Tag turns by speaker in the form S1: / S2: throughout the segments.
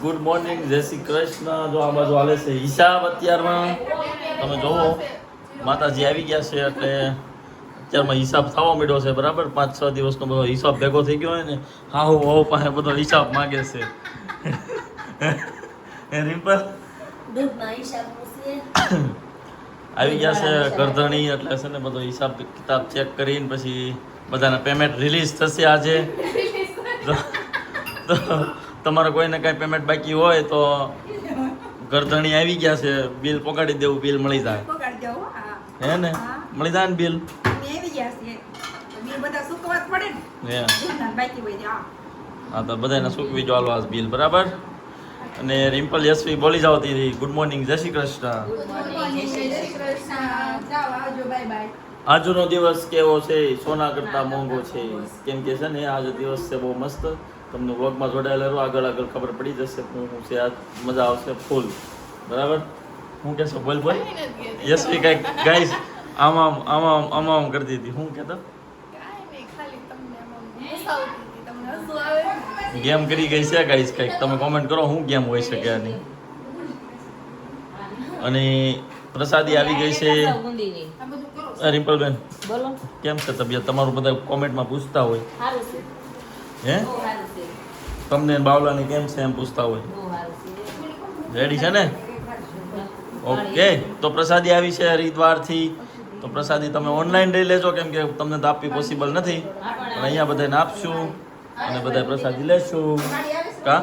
S1: Good morning, જય શ્રી કૃષ્ણ. જો આ બાજુ હાલે છે હિસાબ. અત્યારમાં તમે જોવો માતાજી આવી ગયા છે એટલે અત્યારમાં હિસાબ થવા માંડ્યો છે. બરાબર 5-6 દિવસનો બધો હિસાબ ભેગો થઈ ગયો હોય ને હાવ હાવ પાસે બધો હિસાબ માગે છે. રિમ્પલ આવી ગયા છે કરધણી એટલે છે ને બધો હિસાબ કિતાબ ચેક કરીને પછી બધાના પેમેન્ટ રિલીઝ થશે આજે. તો તમારે કોઈને કાંઈ પેમેન્ટ બાકી હોય તો ગરધણી આવી ગયા છે, બિલ પકડી દેવું, બિલ મળી જાય. હે ને મળી જાય ને બિલ? હા તો બધાને સૂકવી જો હાલો બિલ. બરાબર. અને રિમ્પલ યશવી બોલી જાવ તી ગુડ મોર્નિંગ, જય શ્રી કૃષ્ણ. આજનો દિવસ કેવો છે? સોના કરતા મોંઘો છે. કેમ કે છે ને આજે દિવસ છે બહુ મસ્ત. તમને વ્લોગમાં જોડાયેલા રહો, આગળ ખબર પડી જશે હું છે. આ મજા આવશે ફૂલ. બરાબર. હું કહેશો બોલ બોલ. યશવી કંઈક ગાઈસ આમ કરતી હતી. હું કહેતો ગેમ કરી ગઈ છે ગાઈસ. કંઈક તમે કોમેન્ટ કરો શું ગેમ હોઈ શકે આની. અને પ્રસાદી આવી ગઈ છે. રિમ્પલબેન બોલો કેમ છે તબિયત? તમારું બધા કોમેન્ટમાં પૂછતા હોય. હે તમને બાવલાની કેમ છે એમ પૂછતા હોય. રેડી છે ને? ઓકે. તો પ્રસાદી આવી છે હરિદ્વારથી. તો પ્રસાદી તમે ઓનલાઈન લઈ લેજો કેમ કે તમને તો આપવી પોસિબલ નથી, પણ અહીંયા બધાને આપશું અને બધા પ્રસાદી લેશું. કા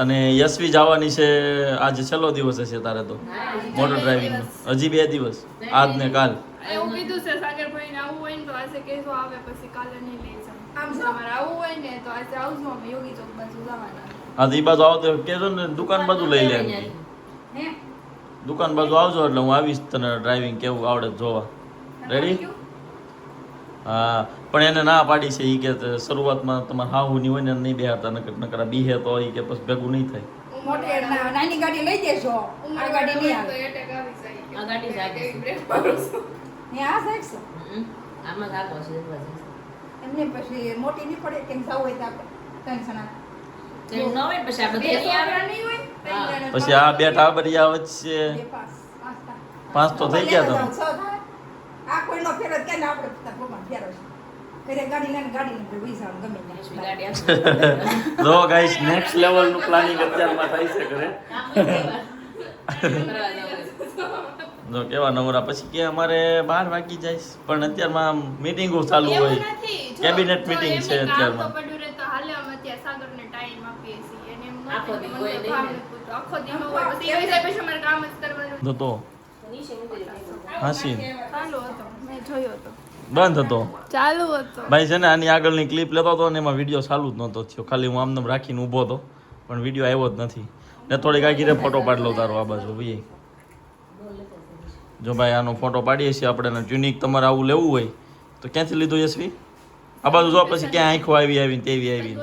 S1: અને યશવી જવાની છે આજે છેલ્લો દિવસ હશે તારે તો મોટર ડ્રાઇવિંગનો. હજી 2 દિવસ, આજ ને કાલ.
S2: એવું કીધું છે સાગરભાઈને આવવું હોય ને તો આજે કહેજો, આવે પછી કાલે નહીં લઈ જાવ. આમ તમારે આવવું હોય ને તો આજે આવજો, અમે યોગી ચોક બાજુ જવાના.
S1: હા તો એ બાજુ આવો તો કહેજો ને, દુકાન બાજુ લઈ લે. દુકાન બાજુ આવજો એટલે હું આવીશ તને ડ્રાઇવિંગ કેવું આવડે જોવા. રેડી? હા પણ એને ના પાડી છે એ કે શરૂઆતમાં તમારે હાવું નહીં હોય ને નહીં બેહાડતા, નકર બીહે તો એ કે પછી ભેગું નહીં થાય.
S3: નાની ગાડી લઈ દેજો. આ ગાડી નહીં આવે.
S2: આ ગાડી
S3: ને આ સાઈડ છે
S4: આમાં કાકો છે
S3: એમને પછી મોટી નહીં પડે કેમ સાવ હોય તો આપણે ટેન્શન આવે.
S4: ન હોય પછી આ બધે
S1: પછી આ બે ટાબરિયા વચ્ચે 5 તો થઈ ગયા તમે.
S3: આ કોઈનો ફેરત કે ને આપણે ભગવાન ફેરવ છે કરે ગાડી લઈને ગાડી વિઝા ગમે
S4: ગાડી
S1: જો ગાઈસ નેક્સ્ટ લેવલ નું પ્લાનિંગ અત્યારમાં થાય છે કરે. જો કેવા નવરા પછી કે અમારે 12 વાગી જાય પણ અત્યારમાં મીટિંગો ચાલુ હોય, કેબિનેટ મીટિંગ છે અત્યારમાં. તો હાસી બંધ હતો
S2: ચાલુ હતો
S1: ભાઈ છે ને. આની આગળની ક્લિપ લેતો હતો ને એમાં વિડીયો ચાલુ જ નહોતો થયો, ખાલી હું આમને રાખીને ઊભો હતો પણ વિડીયો આવ્યો જ નથી. ને થોડીક આગી ફોટો પાડી લો તારો આ બાજુ ભાઈ. જો ભાઈ આનો ફોટો પાડીએ છીએ આપણે. ટ્યુનિક તમારે આવું લેવું હોય તો ક્યાંથી લીધું યશવી? આ બાજુ જો પછી ક્યાં આંખો આવી તેવી આવી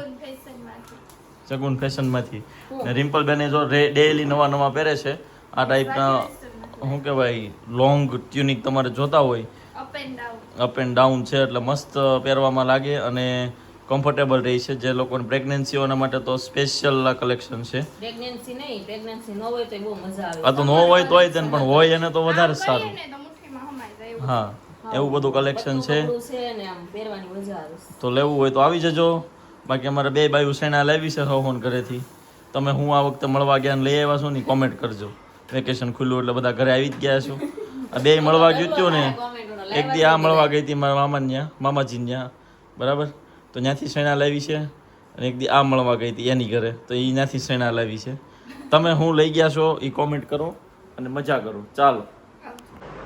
S1: સગુન ફેશનમાંથી. ને રિમ્પલ બેને જો ડેઈલી નવા પહેરે છે આ ટાઈપના. શું કહેવાય લોંગ ટ્યુનિક તમારે જોતા હોય અપ એન્ડ ડાઉન છે એટલે મસ્ત પહેરવામાં લાગે અને કમ્ફર્ટેબલ રહે છે. જે લોકોને પ્રેગ્નન્સીઓના માટે તો સ્પેશિયલ આ કલેક્શન છે.
S4: પ્રેગ્નન્સી નહીં, પ્રેગ્નન્સી ન હોય તો બહુ મજા આવે.
S1: આ તો ન હોય તોય તેને, પણ હોય એને તો વધારે સારું. હા એવું બધું કલેક્શન છે
S4: ને આમ પહેરવાની મજા આવે.
S1: તો લેવું હોય તો આવી જજો. બાકી અમારે 2 બાયું સેના લાવી છે સોહન ઘરેથી. તમે હું આ વખતે મળવા ગયા ને લઈ આવ્યા છો ને કોમેન્ટ કરજો. વેકેશન ખુલ્લું એટલે બધા ઘરે આવી જ ગયા છો. આ 2 મળવા ગયું હતું ને, એક દી આ મળવા ગઈ હતી મારા મામાજી ત્યાં. બરાબર. તો ત્યાંથી સેના લાવી છે અને એક દી આ મળવા ગઈ હતી એની ઘરે, તો એ ત્યાંથી સેના લાવી છે. તમે હું લઈ ગયા છો એ કોમેન્ટ કરો અને મજા કરો. ચાલો.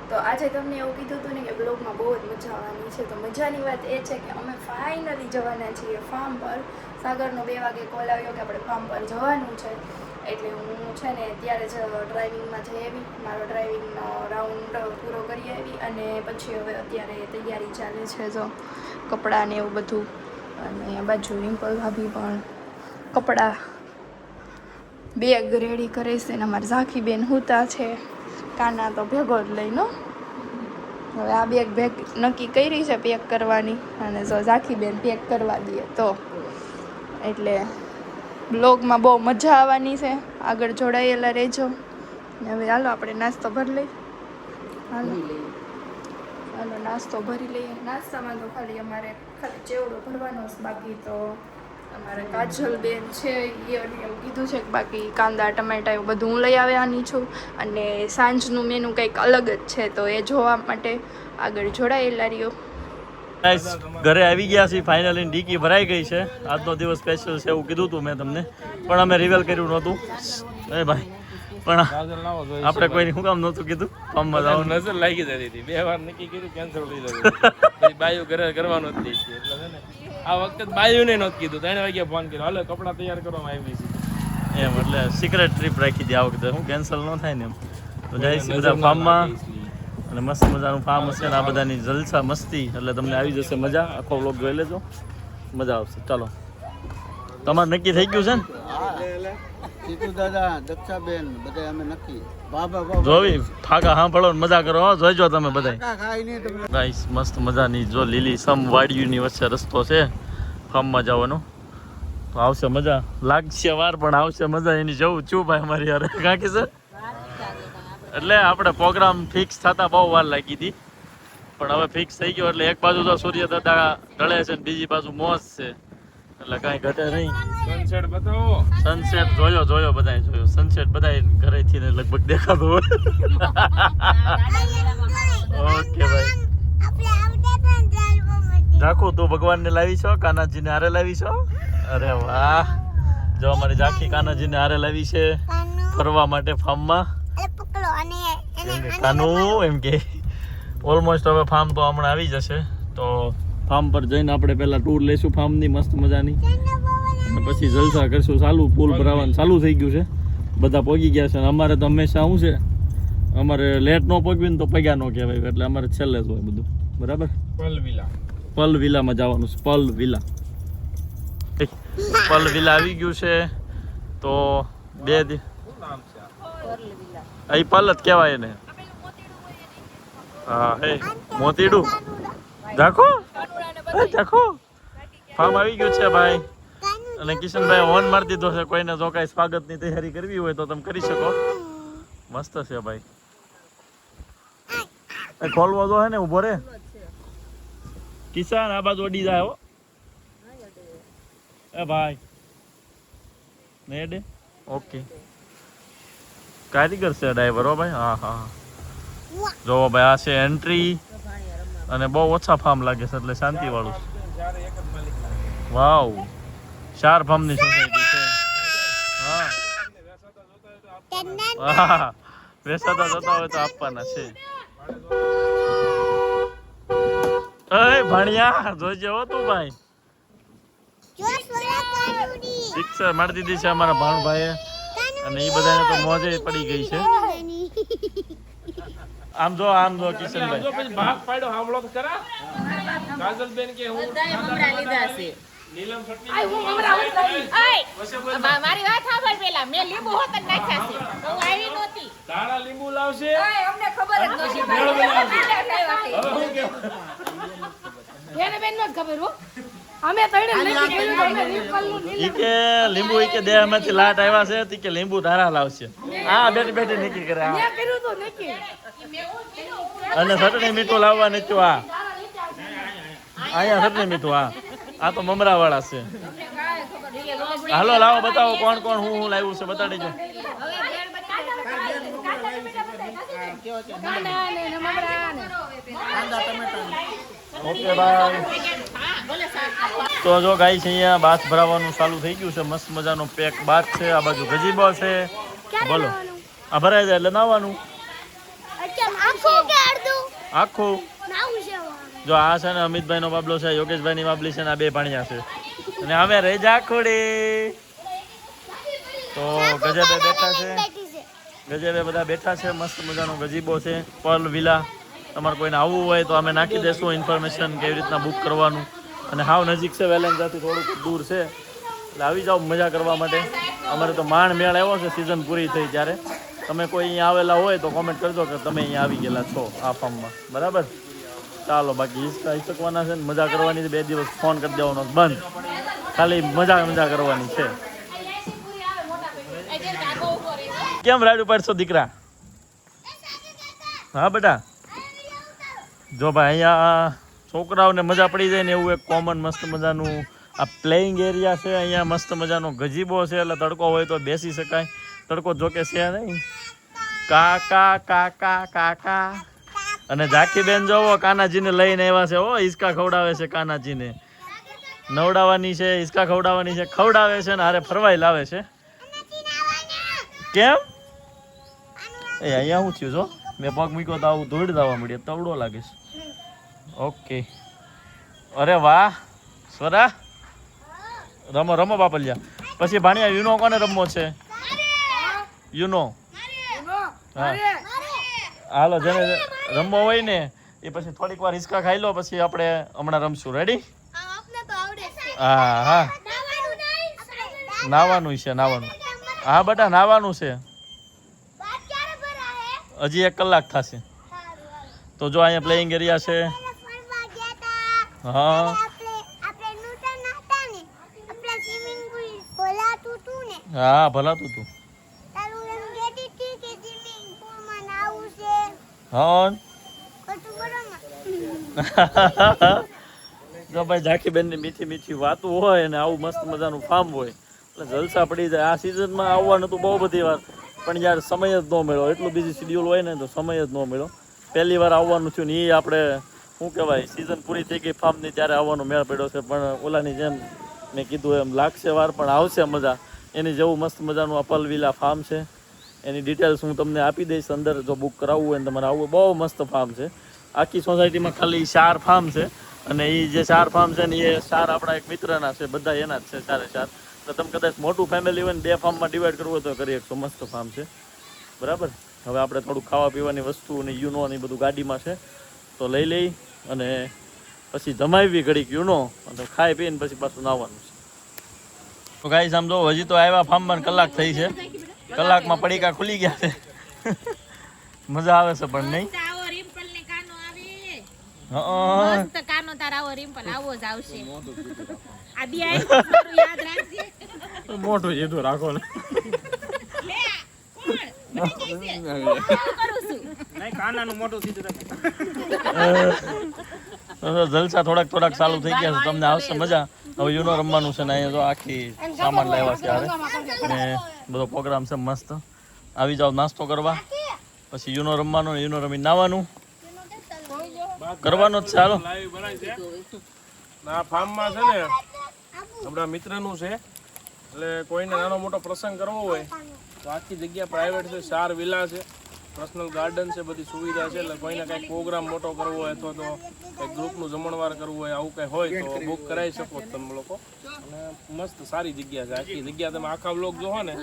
S2: તો આજે તમને એવું કીધું હતું ને કે બ્લોગમાં બહુ જ મજા આવવાની છે. તો મજાની વાત એ છે કે અમે ફાઇનલી જવાના છીએ ફાર્મ પર. સાગરનો 2 વાગે કોલ આવ્યો કે આપણે ફાર્મ પર જવાનું છે, એટલે હું છે ને ત્યારે જ ડ્રાઇવિંગમાં જઈ આવી, મારો ડ્રાઇવિંગનો રાઉન્ડ પૂરો કરી આવી અને પછી હવે અત્યારે તૈયારી ચાલે છે. જો કપડાં ને એવું બધું. અને આ બાજુ રિમ્પલ ભાભી પણ કપડાં બેગ રેડી કરે છે ને અમારે ઝાંખી બેન હુતા છે. કાના તો ભેગો જ લઈને. હવે આ બેગ નક્કી કરી છે પેક કરવાની અને જો ઝાંખી બેન પેક કરવા દઈએ તો એટલે બ્લોગમાં બહુ મજા આવવાની છે. આગળ જોડાયેલા રહેજો. ને હવે હાલો આપણે નાસ્તો ભરી લઈએ. હાલો નાસ્તો ભરી લઈએ. નાસ્તામાં તો ખાલી અમારે ચેવડો ભરવાનો છે. બાકી તો અમારે કાજલ બેન છે એવું કીધું છે કે બાકી કાંદા ટમેટા એવું બધું હું લઈ આવવાની છું. અને સાંજનું મેનુ કંઈક અલગ જ છે, તો એ જોવા માટે આગળ જોડાયેલા રહ્યો.
S1: ગાઈસ ઘરે આવી ગયા છીએ ફાઇનલી. ડીકી ભરાઈ ગઈ છે. આજનો દિવસ સ્પેશિયલ છે એવું કીધું હતું મેં તમને, પણ અમે રિવેલ કર્યું નહોતું. એ ભાઈ પણ આપણે કોઈ શું કામ નહોતું કીધું? ફોર્મમાં જવાનું
S5: નજર લાગી જતી હતી. 2 વાર નક્કી કર્યું, કેન્સલ થઈ જતું. બાયુ ઘરે કરવાનું જ નહીં એટલે છે ને આ વખતે બાયુને નહોતું કીધું. 3 વાગ્યા ફોન કર્યો, હાલો કપડાં તૈયાર કરવામાં આવી છે
S1: એમ. એટલે સિક્રેટ ટ્રીપ રાખી હતી આ વખતે, હું કેન્સલ ન થાય ને એમ. તો જઈશું બધા ફાર્મમાં, અને મસ્ત મજાનું ફાર્મ હશે ને આ બધાની જલસા મસ્તી, એટલે તમને આવી જશે મજા. આખો વ્લોગ જોઈ લેજો, મજા આવશે. ચાલો તમારે નક્કી થઈ ગયું છે ને?
S6: સીતુ દાદા, દક્ષાબેન બધા અમે નક્કી.
S1: જોવી ફાકા સાંભળો ને મજા કરો. જોઈજો તમે બધા.
S6: ખાઈને તમે
S1: ગાઈસ મસ્ત મજાની જો લીલી સમ વાડીઓની વચ્ચે રસ્તો છે ફાર્મમાં જવાનો, તો આવશે મજા. લાગશે વાર પણ આવશે મજા. એની જવું છું ભાઈ અમારી યાર કાકી છે. એટલે આપણે પ્રોગ્રામ ફિક્સ થતા બહુ વાર લાગી હતી, પણ હવે ફિક્સ થઈ ગયો. એટલે એક બાજુ તો સૂર્ય દાદા ઢળે છે ને બીજી બાજુ મોજ છે, એટલે કાંઈ ઘટે નહીં.
S5: સનસેટ બતાવો.
S1: સનસેટ જોયો બધાએ જોયો. સનસેટ બધાએ ઘરેથી ને લગભગ દેખાતો હોય. ઓકે ભાઈ ઝાખું તું ભગવાનને લાવી છો, કાનાજીને હારે લાવી છો? અરે વાહ, જો અમારી ઝાંખી કાનાજીને હારે લાવી છે ફરવા માટે ફાર્મમાં. કાનું એમ કે ઓલમોસ્ટ હવે ફાર્મ તો હમણાં આવી જશે, તો ફાર્મ પર જઈને આપણે પહેલા ટૂર લઈશું ફાર્મની મસ્ત મજાની, અને પછી જલસા કરશું. ચાલુ પુલ ભરાવાનું ચાલુ થઈ ગયું છે, બધા પહોંચી ગયા છે. અમારે તો હંમેશા શું છે, અમારે લેટ ન પહોંચવી ને તો પગ્યા ન કહેવાય, એટલે અમારે છેલ્લે જ હોય બધું. બરાબર. પલ વિલામાં જવાનું છે. પલ વિલા આવી ગયું છે. તો 2 દી અહીં પલ જ કહેવાય એને. હા હે મોતીડું ઝાખો ફાર્મ આવી ગયું છે ભાઈ. અને કિશનભાઈ હોર્ન મારી દીધો છે. કોઈને જો કાંઈ સ્વાગતની તૈયારી કરવી હોય તો તમે કરી શકો. મસ્ત છે ભાઈ. ખોલવો તો હે ને, ઉભો રે કિસાન, આ બાજુ અડી જાય હો. એ ભાઈ ને અડે. ઓકે કારીગર છે ડ્રાઈવર હો ભાઈ. હા જોવો ભાઈ, આ છે એન્ટ્રી, અને બહુ ઓછા ફાર્મ લાગે છે એટલે શાંતિ વાળું. વાવ, 4 ફાર્મની સોસાયટી છે. હા વેસાતા જતા હોય તો આપવાના છે. એ ભાણિયા જોઈજો હો તું ભાઈ. પિક્ચર મારી દીધી છે અમારા ભાણભાઈએ, અને એ બધાને તો મોજે પડી ગઈ છે. આમ જો કિશનભાઈ
S5: પછી ભાગ પાડ્યો સાંભળો તો ખરા. કાજલબેન કે હું
S4: બધાએ મમરા લીધા છે.
S5: નીલમ છટણી
S4: મારી વાત સાંભળ પેલા, મેં લીંબુ હોત જ નાખ્યા છે, તો હું આવી નહોતી.
S5: દાણા લીંબુ લાવશે.
S3: અમને ખબર જ નથી.
S5: મેળ બનાવશે.
S3: હવે
S5: હવે હું કે
S3: એને બેન નો ખબર હો. અમે તઈને નથી કર્યું, અમે રીપલનું
S1: ઈ કે લીંબુ ઈ કે દેહમાંથી લાટ આવ્યા છે, તી કે લીંબુ ધારા લાવશે. હા બેઠી નીકળી કરે. હા
S3: કર્યું તો નક્કી.
S1: અને ચટણી મીઠું લાવવા નથી. આ અહીંયા ચટણી મીઠું. આ તો મમરા વાળા છે. હાલો લાવો બતાવો કોણ કોણ હું લાવ્યું છે, બતાડી દો. Okay bye. તો જો ગાઈ છે અહીંયા બાથ ભરાવાનું ચાલુ થઈ ગયું છે. મસ્ત મજાનો પેક બાથ છે. આ બાજુ ગજીબો છે. બોલો આ ભરાઈ જાય એટલે નાવાનું આખું. જો આ છે ને અમિતભાઈ નો બાબલો છે, યોગેશભાઈ ની બાબલી છે, ને આ 2 ભાણિયા છે, અને અમે રહી જાખોડી. તો ગજબે બેઠા છે, ગજબે બધા બેઠા છે. મસ્ત મજાનો ગજીબો છે. પલ વિલા. તમારે કોઈને આવવું હોય તો અમે નાખી દેશું ઇન્ફોર્મેશન, કેવી રીતના બુક કરવાનું. અને હાવ નજીક છે, વેલેન્જાથી થોડુંક દૂર છે, એટલે આવી જાઓ મજા કરવા માટે. અમારે તો માંડ મેળ આવ્યો છે સિઝન પૂરી થઈ ત્યારે. તમે કોઈ અહીંયા આવેલા હોય તો કોમેન્ટ કરજો કે તમે અહીંયા આવી ગયેલા છો આ ફાર્મમાં. બરાબર. ચાલો બાકી હિંચકા શકવાના છે ને મજા કરવાની છે. 2 દિવસ ફોન કરી દેવાનો બંધ, ખાલી મજા કરવાની છે. કેમ રાડું પાડશો દીકરા? હા બેટા, જો ભાઈ અહીંયા છોકરાઓને મજા પડી જાય ને એવું એક કોમન મસ્ત મજાનું આ પ્લેઇંગ એરિયા છે. અહીંયા મસ્ત મજાનો ગજીબો છે, એટલે તડકો હોય તો બેસી શકાય. તડકો જોકે છે નહીં. કાકા કાકા કાકા અને ઝાંખીબેન જોવો કાનાજીને લઈને આવ્યા છે. ઓ હિસકા ખવડાવે છે કાનાજીને. નવડાવવાની છે, હિસકા ખવડાવવાની છે, ખવડાવે છે ને હારે ફરવાઈ લાવે છે. કેમ એ અહીંયા શું થયું? જો મેં પગ મૂક્યો તો આવું ધોઈ દવા મળ્યા, તવડો લાગે છે. ઓકે, અરે વાહ સ્વરા, રમો રમો બાપલિયા. પછી ભાણિયા યુનો કોને રમવો છે? યુનો, હા હાલો, જેને રમવો હોય ને એ પછી થોડીક વાર હિસકા ખાઈ લો, પછી આપણે હમણાં રમશું. રેડી? હા હા, નાવાનું છે, નાવાનું. હા બેટા નાવાનું છે, હજી 1 કલાક થશે. તો જો અહીંયા પ્લેઇંગ એરિયા છે. હા હા ભલાતું તું. હા જો ભાઈ ઝાંખીબેન ની મીઠી મીઠી વાતું હોય ને આવું મસ્ત મજાનું ફાર્મ હોય એટલે જલસા પડી જાય. આ સિઝનમાં આવવાનું તો બહુ બધી વાર, પણ યાર સમય જ ન મળ્યો. એટલું બીજી શિડ્યુલ હોય ને તો સમય જ ન મળ્યો. પહેલી વાર આવવાનું થયું ને એ આપણે શું કહેવાય, સિઝન પૂરી થઈ ગઈ ફાર્મની ત્યારે આવવાનો મેળ પડ્યો છે. પણ ઓલાની જેમ મેં કીધું એમ લાગશે વાર, પણ આવશે મજા. એની જેવું મસ્ત મજાનું અપલ વિલા ફાર્મ છે. એની ડિટેલ્સ હું તમને આપી દઈશ અંદર. જો બુક કરાવવું હોય ને તમારે આવવું, બહુ મસ્ત ફાર્મ છે. આખી સોસાયટીમાં ખાલી 4 ફાર્મ છે, અને એ જે 4 ફાર્મ છે ને એ 4 આપણા એક મિત્રના છે, બધા એના જ છે 4 તો તમે કદાચ મોટું ફેમિલી હોય ને 2 ફાર્મમાં ડિવાઈડ કરવું હોય તો કરી શકશો. મસ્ત ફાર્મ છે, બરાબર. હવે આપણે થોડું ખાવા પીવાની વસ્તુ અને યુનો ને બધું ગાડીમાં છે, તો લઈ લઈ અને પછી જમાવી ઘડીક યુનો, અને ખાઈ પીને પછી પાછું નાવાનું છે. તો ગાઈસ આમ જો હજી તો આવ્યા ફાર્મમાં કલાક થઈ છે. કલાકમાં પડીકા ખુલી ગયા છે. મજા આવે છે પણ નહીં.
S4: મસ્ત કાનો તારા આવો રિમ્પલ આવો જ આવશે. આ બી આઈ મારું યાદ રાખજે.
S5: મોટું જેટલું રાખો ને.
S4: લે કોણ મને કહેશે કરું છું.
S5: નહીં કાનાનું મોટું સીધું
S1: જલસા થોડાક ચાલુ થઈ ગયા છે. તમને આવશે મજા. હવે યુનો રમવાનું છે ને અહીંયા જો આખી સામાન લાવ્યા છે હારે, ને બધો પ્રોગ્રામ છે મસ્ત. આવી જાવ નાસ્તો કરવા, પછી યુનો રમવાનો, યુનો રમી નાવાનું કરવાનો જ છે. હાલો
S5: લાઈવ બનાવી છે. આ ફાર્મમાં છે ને આપણા મિત્રનું છે, એટલે કોઈને નાનો મોટો પ્રસંગ કરવો હોય તો આખી જગ્યા પ્રાઇવેટ છે. 4 વિલા છે, પર્સનલ ગાર્ડન છે, બધી સુવિધા છે. એટલે કોઈને કંઈક પ્રોગ્રામ મોટો કરવો હોય અથવા તો કંઈક ગ્રુપનું જમણવાર કરવું હોય, આવું કંઈ હોય તો બુક કરાવી શકો તમે લોકો. અને મસ્ત સારી જગ્યા છે. આખી જગ્યા તમે આખા વ્લોગ જોવો ને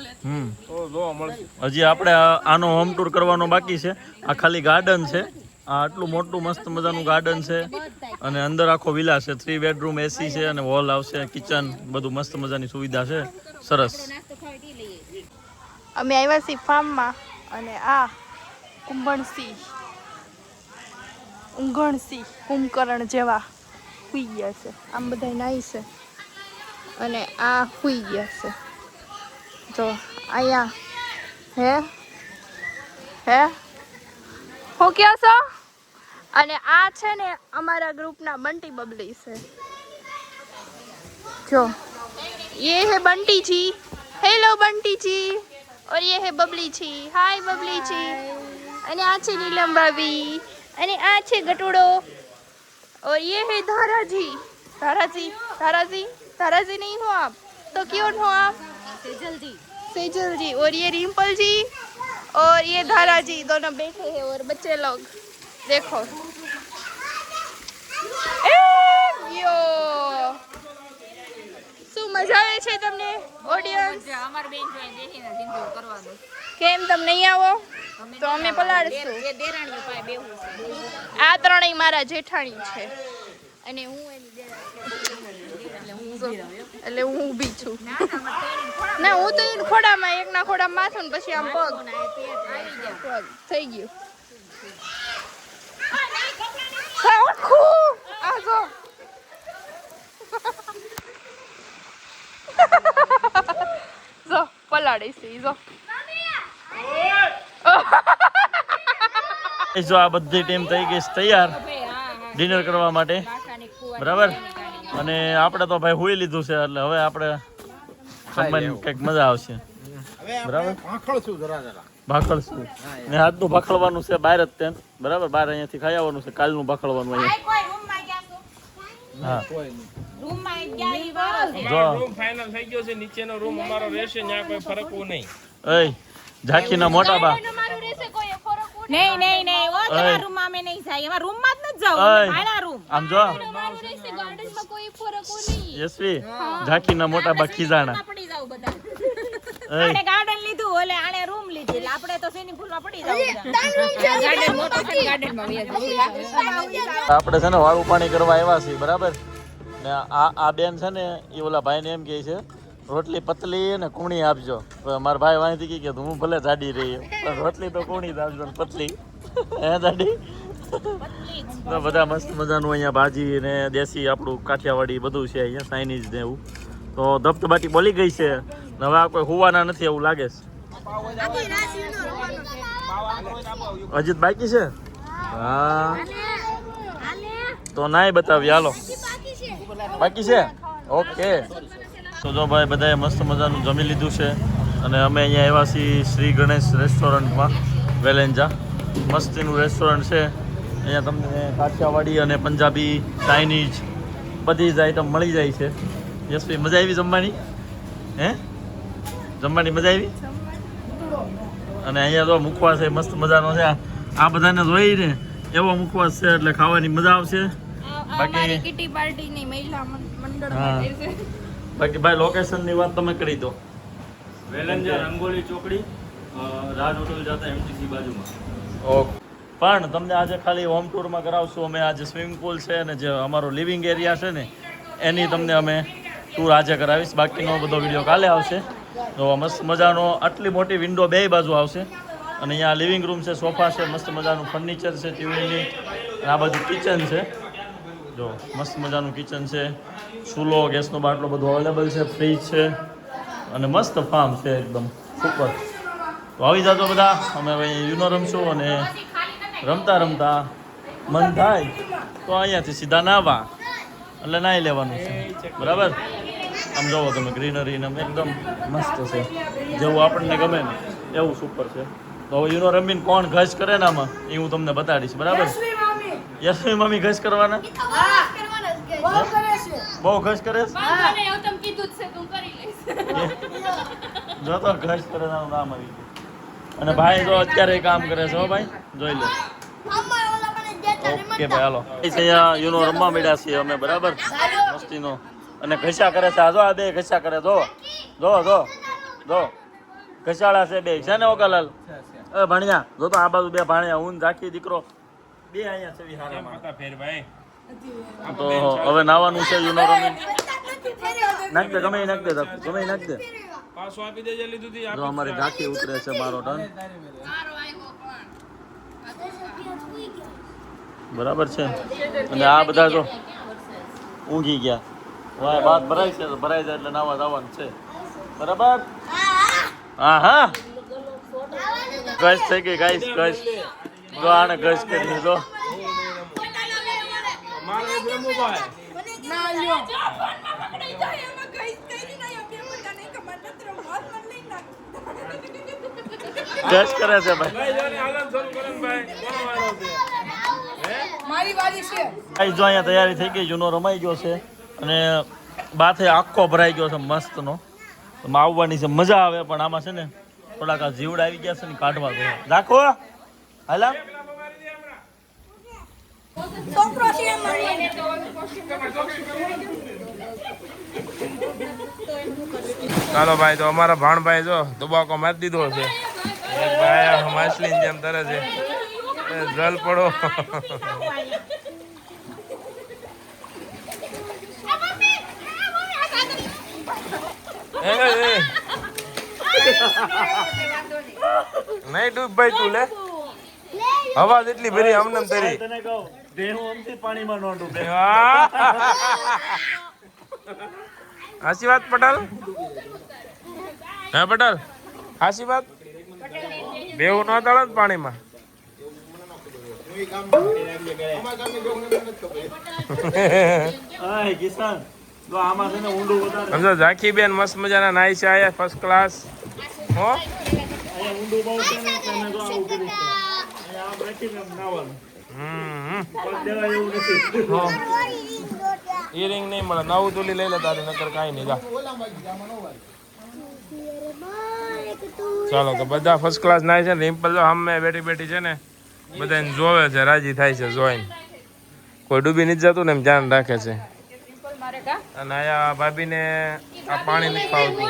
S5: તો જોવા મળશે.
S1: હજી આપણે આનો હોમ ટૂર કરવાનો બાકી છે. આ ખાલી ગાર્ડન છે. આ આટલું મોટું મસ્ત મજાનું ગાર્ડન છે, અને અંદર આખો વિલા છે. 3 બેડરૂમ એસી છે, અને હોલ આવશે, કિચન, બધું મસ્ત મજાની સુવિધા છે. સરસ.
S2: અમે આવ્યા છીએ ફાર્મમાં, અને આ કુંભણસિંહ, ઊંઘણસિંહ, કુંભકર્ણ જેવા સુઈ ગયા છે. આમ બધા નાઈ છે, અને આ સુઈ ગયા છે. જો અહીંયા હે હું ક્યાં છો? અને આ છે ને અમારા ગ્રુપના બંટી બબલી છે. જો ये है बंटी जी, हेलो बंटी जी, और ये है बबली जी, हाय बबली जी. અને આ છે નીલમ ભાભી, અને આ છે ગટુડો, और ये है धाराजी. धाराजी धाराजी धाराजी नहीं हो आप तो क्यों हो आप? सेजल जी. सेजल जी. और ये रिम्पल जी और ये धाराजी दोनों बैठे हैं, और बच्चे लोग देखो. यो શું મજા આવે છે તમને ઓડિયન્સ?
S4: અમાર બેન જોઈ દેખીને જીંદો કરવાનું.
S2: કેમ તમે નહીં આવો તો અમે પલાળશું.
S4: એ દેરાણીઓ પાસે બેહું છે.
S2: આ ત્રણેય મારા જેઠાણી છે, અને હું એની એટલે હું ઊભી છું. ના હું તો એની ખોડામાં, એકના ખોડામાં માથું ને પછી આમ પગ થઈ ગયું. આ જો જો પલાળી છે. જો
S1: જો આ બધી ટીમ થઈ ગઈ છે તૈયાર ડિનર કરવા માટે, બરાબર. અને આપણે તો ભાઈ હુઈ લીધું છે એટલે હવે આપણે કંઈક મજા આવશે, બરાબર. ભાખળ શું ને આજનું ભાખળવાનું છે બહાર જ તેમ, બરાબર. બહાર અહીંયાથી ખાઈ આવવાનું છે, કાલનું ભાખળવાનું અહીંયા. હા
S5: રૂમ ફાઇનલ થઈ ગયો છે, નીચેનો રૂમ અમારો રહેશે, ત્યાં કોઈ ફરકવું નહીં.
S1: એય ઝાંખીના મોટા બા
S4: નહીં નહીં નહીં ઓ તમારા રૂમમાં અમે નહીં જાય, એમાં રૂમમાં જ ન જાવ, ભાડા રૂમ
S1: આમ જો
S2: અમારું રહેશે ગાર્ડનમાં કોઈ ફરક નહીં.
S1: યશવી ઝાંખીના મોટા બા ખીજાણા.
S4: પડી જાવ બધા. આને ગાર્ડન લીધું, ઓલે આને રૂમ લીધી, એટલે આપણે તો સ્વિમિંગ પૂલમાં પડી જાવ. ગાર્ડન મોટો છે, ગાર્ડનમાં
S1: આપણે છે ને વાળું પાણી કરવા આવ્યા છીએ, બરાબર. ને આ બેન છે ને એ ઓલા ભાઈને એમ કહે છે રોટલી પતલી ને કુણી આપજો. મારા ભાઈ વાંચી કે હું ભલે જાડી રહી પણ રોટલી તો કુણી જ આપજો પતલી. હે જાડી તો બધા મસ્ત મજાનું અહીંયા ભાજી ને દેશી આપણું કાઠિયાવાડી બધું છે અહીંયા, ચાઇનીઝ ને એવું. તો ધબધબાટી બોલી ગઈ છે, હવે આ કોઈ હોવાના નથી એવું લાગે છે. હજી બાકી છે? હા તો નાય બતાવી, હાલો બાકી છે. ઓકે તો જો ભાઈ બધાએ મસ્ત મજાનું જમી લીધું છે અને અમે અહીંયા આવ્યા છીએ શ્રી ગણેશ રેસ્ટોરન્ટમાં, વેલેન્જા. મસ્તીનું રેસ્ટોરન્ટ છે, અહીંયા તમને કાઠિયાવાડી અને પંજાબી, ચાઇનીઝ બધી જ આઈટમ મળી જાય છે. યશભાઈ મજા આવી જમવાની? હે જમવાની મજા આવી? અને અહીંયા તો મુખવાસ છે મસ્ત મજાનો છે, આ બધાને જોઈને એવો મુખવાસ છે એટલે ખાવાની મજા આવશે. બાકી
S2: કિટી પાર્ટીની મહિલા મંડળ
S1: હા. બાકી ભાઈ લોકેશનની વાત તમે કરી દો.
S5: વેલેન્જા રંગોલી ચોકડી, રાજ હોટલ જતા એમટીસી બાજુમાં.
S1: ઓકે પણ તમને આજે ખાલી હોમ ટૂરમાં કરાવશું અમે. આજે સ્વિમિંગ પુલ છે અને જે અમારો લિવિંગ એરિયા છે ને એની તમને અમે ટૂર આજે કરાવીશ. બાકીનો બધો વિડીયો કાલે આવશે. તો મસ્ત મજાનો આટલી મોટી વિન્ડો બે બાજુ આવશે અને અહીંયા લિવિંગ રૂમ છે, સોફા છે, મસ્ત મજાનું ફર્નિચર છે, ટીવી યુનિટ, આ બાજુ કિચન છે. જો મસ્ત મજાનું કિચન છે, ચૂલો, ગેસનો બાટલો બધું અવેલેબલ છે, ફ્રીજ છે અને મસ્ત ફાર્મ છે એકદમ સુપર. તો આવી જાજો બધા, અમે હવે યુનો રમશું અને રમતા રમતા મન થાય તો અહીંયાથી સીધા નાવા એટલે નાહી લેવાનું છે, બરાબર. આમ જોવો તમે ગ્રીનરી ને એકદમ મસ્ત છે, જેવું આપણને ગમે ને એવું સુપર છે. તો હવે યુનો રમીને કોણ ઘસ કરે ને આમાં એ હું તમને બતાડીશ, બરાબર. યશવી મમ્મી ઘસ કરવાના? બહુ ઘસ કરે છે? જો તો ઘસ કરે નામ આવી ગયું. અને ભાઈ જો અત્યારે કામ કરે છે, હો ભાઈ જોઈ લો. ઓકે ભાઈ હાલો અહીંયા યુનો રમવા મળ્યા છીએ અમે, બરાબર મસ્તીનો. અને ઘસ્યા કરે છે, આ જો આ બે ઘસ્યા કરે, જો જો જો જો ઘસાળા છે બે, છે ને ઓકાલાલ? એ ભાણિયા જો તો આ બાજુ બે ભાણિયા, હું રાખી દીકરો બે અહીંયા છે વિહારામાં. તો હવે નાવાનું છે યુનો રમી. નાખ દે ગમે નાખ દે, ગમે નાખ દે.
S5: પાછો આપી દેજે, લીધું હતી.
S1: જો અમારી ગાંઠી ઉતરે છે, મારો ટર્ન, બરાબર છે. અને આ બધા જો ઊંઘી ગયા, વાય બાદ ભરાય છે તો ભરાઈ જાય એટલે નાવા જવાનું છે, બરાબર. હા હા ઘસ થઈ ગઈ ગાઈસ, ઘસ જો આને ઘસ કરી દીધો. ઘસ કરે છે ભાઈ. જો અહીંયા તૈયારી થઈ ગઈ, જૂનો રમાઈ ગયો છે અને બાથે આખો ભરાઈ ગયો છે મસ્તનો. આવવાની છે, મજા આવે. પણ આમાં છે ને થોડાક આ જીવડા આવી ગયા છે ને કાઢવા દો. રાખો હાલા
S5: ચાલો ભાઈ, તો અમારા ભાણભાઈ જો દબાકો મારી દીધો છે. એક ભાઈ માછલીની જેમ તરે છે, જલ પડો. નહીં ડૂબ ભાઈ તું લે, હવા જેટલી ભરી અમને તરી.
S1: તને કહું દેહું અમથી પાણીમાં ન ડૂબે.
S5: હાસી વાત પટેલ? હા પટેલ હાસી વાત. બેવું ન તળે ને પાણીમાં.
S1: હાય કિશન જો આમાં છે ને ઊંડું વધારે
S5: સમજો ઝાંખી બેન મસ્ત મજાના નાઈ છે આયા ફર્સ્ટ ક્લાસ. હો
S1: અહીંયા ઊંડું બહુ છે ને એટલે મેં જો આવું કર્યું છે. અહીંયા આમ રાખીને આમ નાવાનું પગ દેવા જેવું નથી.
S5: ઈયરિંગ નહીં મળે, નવું તુલી લઈ લે તારી, નકર કાંઈ નહીં. જા ચાલો તો બધા ફર્સ્ટ ક્લાસ નાય છે. રિમ્પલ જો હમે બેઠી બેઠી છે ને બધાને જોવે છે, રાજી થાય છે જોઈને. કોઈ ડૂબી નથી જતું ને એમ ધ્યાન રાખે છે. અને આયા ભાભીને આ પાણી નથી ફાવતું.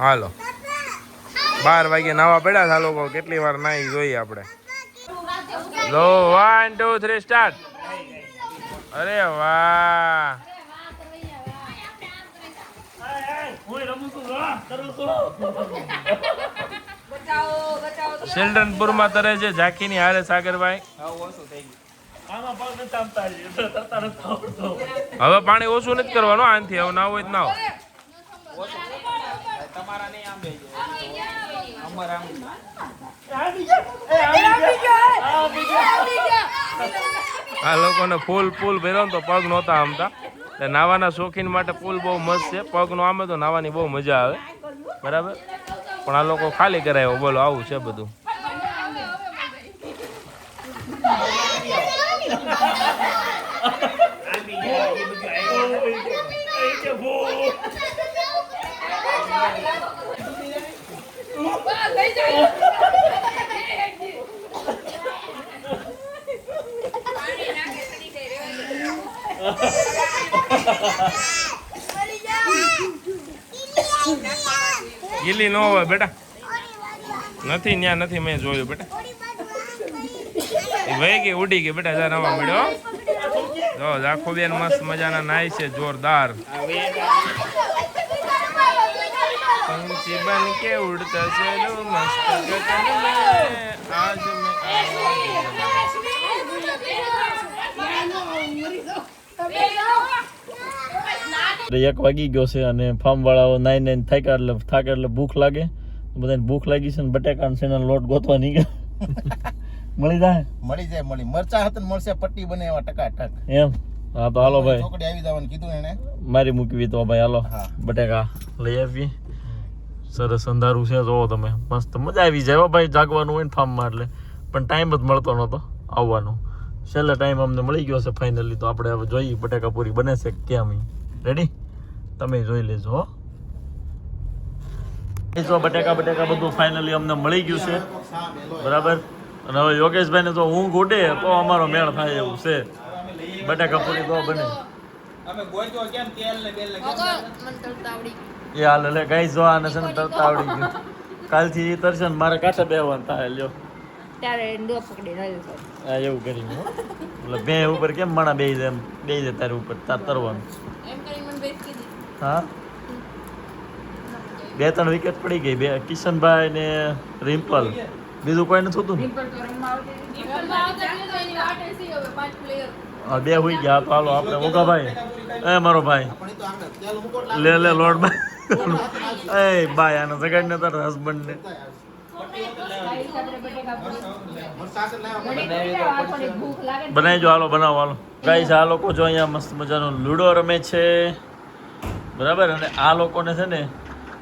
S5: હાલો 12 વાગે નાવા પડ્યા છે આ લોકો. કેટલી વાર નાઈ જોઈએ આપણે. લો 1 2 3 સ્ટાર્ટ. અરે વાહ, શિલ્ડનપુરમાં તરે છે ઝાંખીની હારે સાગરભાઈ. હવે પાણી ઓછું નથી કરવાનું આનથી. હવે ના હોય તો ના હોય. આ લોકોને ફૂલ ભર્યો ને તો પગ નહોતા આમતા. નાવાના શોખીન માટે પુલ બહુ મસ્ત છે. પગનો આમે તો નાવાની બહુ મજા આવે, બરાબર. પણ આ લોકો ખાલી કરાયો. બોલો આવું છે બધું. ગીલી ન હોય બેટા, નથી ન્યા નથી, મેં જોયું બેટા. વહી ગઈ, ઉડી ગઈ બેટા. જા નવા મળ્યો. જો ઝાખો બેન મસ્ત મજાના નાય છે, જોરદાર. પંછી બન કે ઉડતા ચલો મસ્ત ગગન में आज मैं
S1: 1 વાગી ગયો છે અને ફાર્મ વાળાઓ 9 થાક્યા એટલે ભૂખ લાગે. બધાને ભૂખ લાગી છે ને બટેકાનો શેનો લોટ ગોતવા નીકળ્યા. મળી જાય
S6: મરચા હતા ને મળશે પટ્ટી બને એવા ટકાટક
S1: એમ. હા તો હાલો ભાઈ,
S6: ચોકડી આવી જવાનું કીધું એને.
S1: મારી મૂકવી તો ભાઈ હાલો બટેકા લઈ આવી. સરસ અંધારું છે, જોવો તમે. મસ્ત મજા આવી જાય ભાઈ. જાગવાનું હોય ને ફાર્મમાં એટલે, પણ ટાઈમ જ મળતો નહોતો આવવાનો. છેલ્લે ટાઈમ અમને મળી ગયો છે ફાઇનલી. તો આપણે હવે જોઈએ બટેકા પૂરી બને છે કેમ. રેડી? તમે જોઈ લેજો હો. જો બટેકા બધું ફાઇનલી અમને મળી ગયું છે, બરાબર. અને હવે યોગેશભાઈને જો ઊંઘ ઉડે તો અમારો મેળ થાય એવું છે. બટેકા પૂરી તો બને. એ હાલ એટલે ગાઈ જો આને છે ને તરતા આવડી ગયું. કાલથી તરશે ને મારે કાંઠે બેહવાનું થાય. લ્યો
S4: ત્યારે ડો પકડી રહ્યો છે.
S1: હા એવું કરી એટલે બે ઉપર કેમ માણા બેસી જાય, એમ બેસી જાય તારી ઉપર તાર તરવાનું.
S4: એમ કરી મને બેસ કીધી.
S1: હા 2-3 વિકેટ પડી ગઈ. બે કિશનભાઈ ને રિમ્પલ, બીજું કોઈ નથી હતું. હા 2 હોઈ ગયા. તો હાલો આપણે મોગાભાઈ, એ મારો ભાઈ લે લોડ ભાઈ. એ ભાઈ આને જગાડ ને તારા હસબન્ડ ને બનાવીજો. હાલો બનાવો હાલો. ગાઈસ આ લોકો જો અહીંયા મસ્ત મજાનો લૂડો રમે છે, બરાબર. અને આ લોકોને છે ને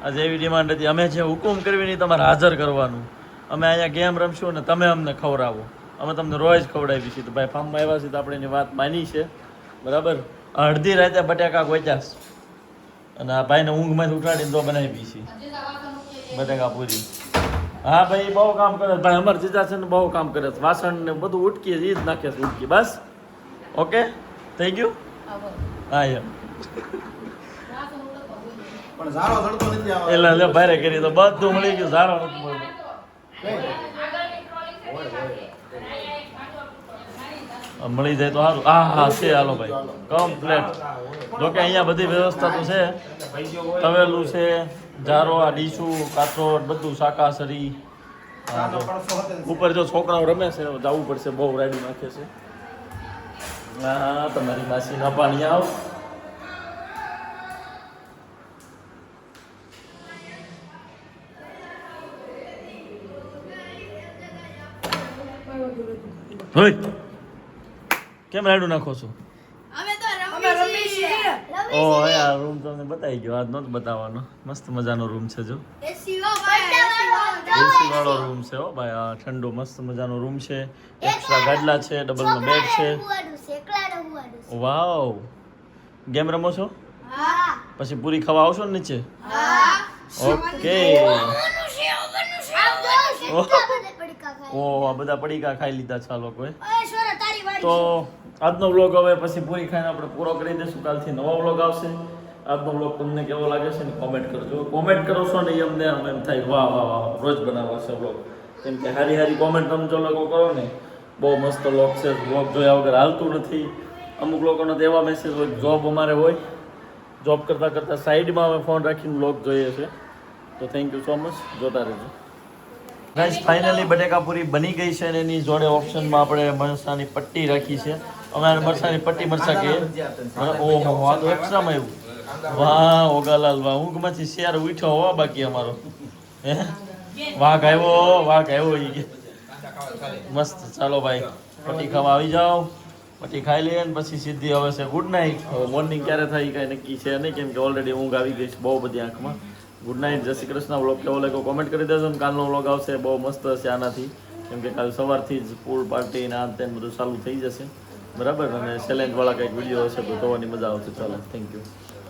S1: આજે એવી ડિમાન્ડ હતી, અમે જે હુકુમ કરવી નહીં તમારે હાજર કરવાનું. અમે અહીંયા ગેમ રમશું અને તમે અમને ખવડાવો. અમે તમને રોજ ખવડાવી છીએ. તો ભાઈ ફાર્મમાં આવ્યા છીએ તો આપણે એની વાત માની છે, બરાબર. અડધી રાતે બટેકા ગોચ્યા અને આ ભાઈને ઊંઘમાંથી ઉઠાડીને તો બનાવી છીએ બટેકા પૂરી. હા ભાઈ બહુ કામ કરે ભાઈ. અમારે જીજા છે ને બહુ કામ કરે છે. વાસણ ને બધું ઉટકી જ નાખે છે. ઉટકી બસ. ઓકે થઈ ગયું. હા એમ
S6: પણ ઝાડો ચડતો નથી આવા.
S1: એટલે લે ભારે કરી તો બધું મળી ગયું. સારો નથી મળ્યો. મળી જાય તો સારું. હા છે. હાલો ભાઈ કમ્પ્લેટ. જોકે અહીંયા બધી વ્યવસ્થા તો છે. તવેલું છે, જારો, આ ડીશું, કાથરોડ, બધું શાકાસરી. ઉપર જો છોકરાઓ રમે છે, જવું પડશે. બહુ રાઈડ નાખે છે. હા તમારી માસી ના પાણી આવ. હોય કેમ રાડું નાખો છો?
S2: અમે તો
S3: અમે રમી છીએ
S1: ઓ યાર રૂમ તમને બતાવી ગયો, આજ નહોતો બતાવવાનો. મસ્ત મજાનો રૂમ છે જો, એસી વાળો રૂમ છે હો ભાઈ. આ ઠંડો મસ્ત મજાનો રૂમ છે, એક્સ્ટ્રા ગાડલા છે, ડબલ નો બેડ છે. વાવ, ગેમ રમો છો? પછી પૂરી ખાવા આવશો ને નીચે? ઓકે. ઓ આ બધા પડીકા ખાઈ લીધા છે આ લોકોએ. તો આજનો વ્લોગ હવે પછી પૂરી ખાઈને આપણે પૂરો કરી દઈશું. કાલથી નવો વ્લોગ આવશે. આજનો વ્લોગ તમને કેવો લાગે છે ને કોમેન્ટ કરજો. કોમેન્ટ કરો છો ને અમને એમ થાય વાહ વાહ વાહ રોજ બનાવવા છે વ્લોગ. કેમ કે હારી હારી કોમેન્ટ તમે જો લોકો કરો ને બહુ મસ્ત વ્લોગ છે. વ્લોગ જોયા વગર હાલતું નથી. અમુક લોકોનો તો એવા મેસેજ હોય, જોબ અમારે હોય, જોબ કરતાં કરતાં સાઈડમાં અમે ફોન રાખીને વ્લોગ જોઈએ છે. તો થેન્ક યુ સો મચ, જોતા રહેજો. ગાઈસ ફાઇનલી બટેકાપૂરી બની ગઈ છે અને એની જોડે ઓપ્શનમાં આપણે મરચાની પટ્ટી રાખી છે. અમે આને મરચાની પટ્ટી મરચા કહીએ. ઓહો આ તો એક્સ્ટ્રામાં આવ્યું. વાહ ઓગાલાલ વાહ, ઊંઘમાંથી શેર ઉઠ્યો હોવા બાકી અમારો. હે વાઘ આવ્યો ઈ કે મસ્ત. ચાલો ભાઈ પટ્ટી ખાવા આવી જાઓ, પટ્ટી ખાઈ લઈએ ને પછી સીધી હવે છે ગુડ નાઇટ. મોર્નિંગ ક્યારે થાય એ કાંઈ નક્કી છે નહીં, કેમ કે ઓલરેડી ઊંઘ આવી ગઈ છે બહુ બધી આંખમાં. ગુડ નાઇટ, જય શ્રી કૃષ્ણ. વ્લોગ કેવો લાગ્યો કોમેન્ટ કરી દેજો ને કાલનો વ્લોગ આવશે બહુ મસ્ત હશે આનાથી, કેમ કે કાલ સવારથી જ પૂલ પાર્ટી ને આ તે બધું ચાલુ થઈ જશે બરાબર. અને ચેલેન્જ વાળા કંઈક વિડીયો હશે તો જોવાની મજા આવશે. ચાલો થેન્ક યુ.